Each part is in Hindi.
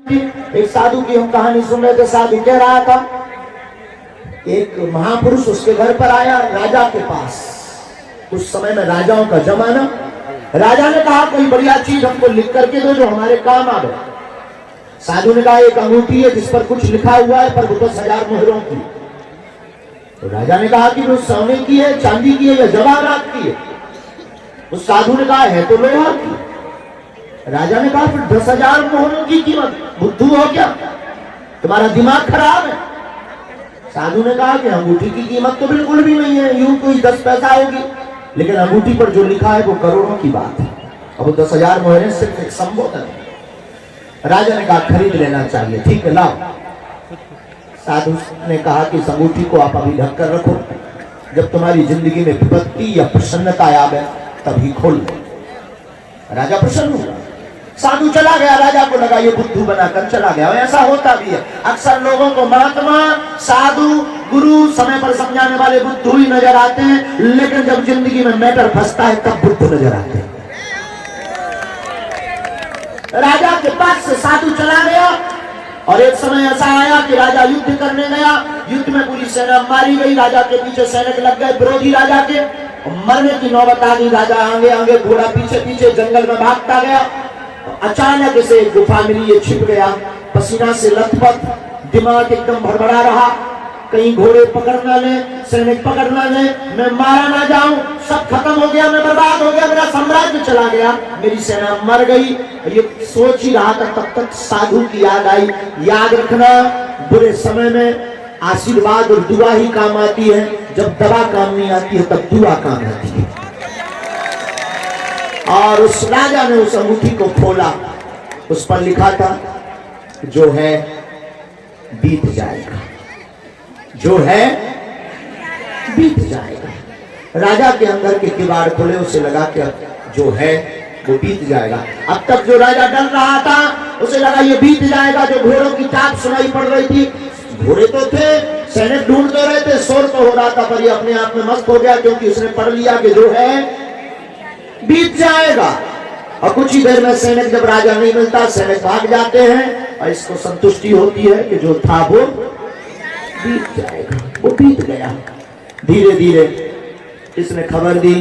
एक साधु की हम कहानी सुन रहे थे। साधु कह रहा था, एक महापुरुष उसके घर पर आया राजा के पास। उस समय में राजाओं का जमाना। राजा ने कहा कोई बढ़िया चीज हमको लिख करके दो जो हमारे काम आ गए। साधु ने कहा एक अंगूठी है जिस पर कुछ लिखा हुआ है पर वो 10,000 मोहरों की। तो राजा ने कहा कि वो सोने की है, चांदी की है या जवाहरात की है। उस साधु ने कहा है तो लोहा की। राजा ने कहा फिर 10,000 मोहरों की कीमत, बुद्धू हो क्या, तुम्हारा दिमाग खराब है। साधु ने कहा कि अंगूठी की कीमत तो बिल्कुल भी नहीं है, यूं कोई 10 पैसा होगी, लेकिन अंगूठी पर जो लिखा है वो करोड़ों की बात है। अब 10,000 मोहरें सिर्फ एक संबोधन है। राजा ने कहा खरीद लेना चाहिए, ठीक है लाओ। साधु ने कहा कि इस अंगूठी को आप अभी ढक कर रखो, जब तुम्हारी जिंदगी में विपत्ति या प्रसन्नता आवे तभी खोल लो। राजा प्रसन्न हुआ, साधु चला गया। राजा को लगा ये बुद्धू बनाकर चला गया। ऐसा होता भी है, अक्सर लोगों को महात्मा, साधु, गुरु, समय पर समझाने वाले बुद्धू ही नजर आते हैं, लेकिन जब जिंदगी में मैटर फंसता है तब बुद्धू नजर आते हैं। राजा के पास से साधु चला गया और एक समय ऐसा आया कि राजा युद्ध करने गया। युद्ध में पूरी सेना मारी गई, राजा के पीछे सैनिक लग गए विरोधी राजा के। मरने की नौबत आ गई। राजा आगे आगे, घोड़ा पीछे पीछे जंगल में भागता गया। अचानक इसे एक गुफा मिली, ये छिप गया, पसीना से लथपथ, दिमाग एकदम भड़बड़ा रहा। कहीं घोड़े पकड़ ना ले, सैनिक पकड़ ना ले, मैं मारा ना जाऊं, सब खत्म हो गया, मैं बर्बाद हो गया, मेरा साम्राज्य चला गया, मेरी सेना मर गई। ये सोच ही रहा था, तब तक साधु की याद आई। याद रखना, बुरे समय में आशीर्वाद और दुआ ही काम आती है, जब दवा काम नहीं आती है तब दुआ काम आती है। और उस राजा ने उस अंगूठी को खोला, उस पर लिखा था जो है बीत जाएगा, जो है बीत जाएगा। राजा के अंदर के किवाड़ खुले, उसे लगा कि जो है वो बीत जाएगा। अब तक जो राजा डर रहा था उसे लगा ये बीत जाएगा। जो घोड़ों की चाप सुनाई पड़ रही थी, घोड़े तो थे, सैनिक ढूंढ तो रहे थे, शोर तो हो रहा था, पर ये अपने आप में मस्त हो गया क्योंकि उसने पढ़ लिया कि जो है बीत जाएगा। और कुछ ही देर में सैनिक, जब राजा नहीं मिलता सैनिक भाग जाते हैं और इसको संतुष्टि होती है कि जो था वो बीत जाएगा। वो बीत गया। धीरे धीरे इसने खबर दी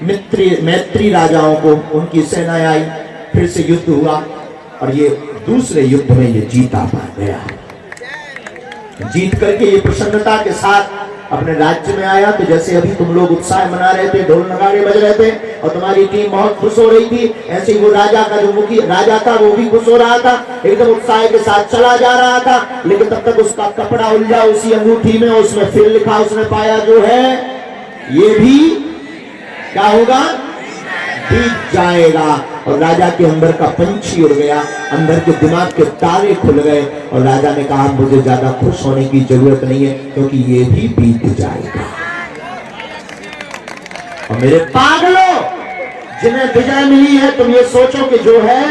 मैत्री राजाओं को, उनकी सेनाएं आई, फिर से युद्ध हुआ और ये दूसरे युद्ध में ये जीता पा गया। जीत करके ये प्रसन्नता के साथ अपने राज्य में आया। तो जैसे अभी तुम लोग उत्साह मना रहे थे, ढोल नगाड़े बज रहे थे और तुम्हारी टीम बहुत खुश हो रही थी, ऐसे ही वो राजा का जो मुखिया राजा था वो भी खुश हो रहा था, एकदम उत्साह के साथ चला जा रहा था। लेकिन तब तक उसका कपड़ा उलझा उसी अंगूठी में, उसमें फिर लिखा, उसने पाया जो है ये भी क्या होगा, बीत जाएगा। और राजा के अंदर का पंछी उड़ गया, अंदर के दिमाग के तारे खुल गए और राजा ने कहा मुझे ज्यादा खुश होने की जरूरत नहीं है क्योंकि ये भी बीत जाएगा। और मेरे पागलों, जिन्हें विजय मिली है तुम ये सोचो कि जो है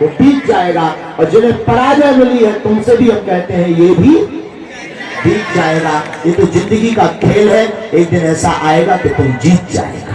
वो बीत जाएगा, और जिन्हें पराजय मिली है तुमसे भी हम कहते हैं ये भी बीत जाएगा। ये तो जिंदगी का खेल है, एक दिन ऐसा आएगा कि तुम जीत जाएगा।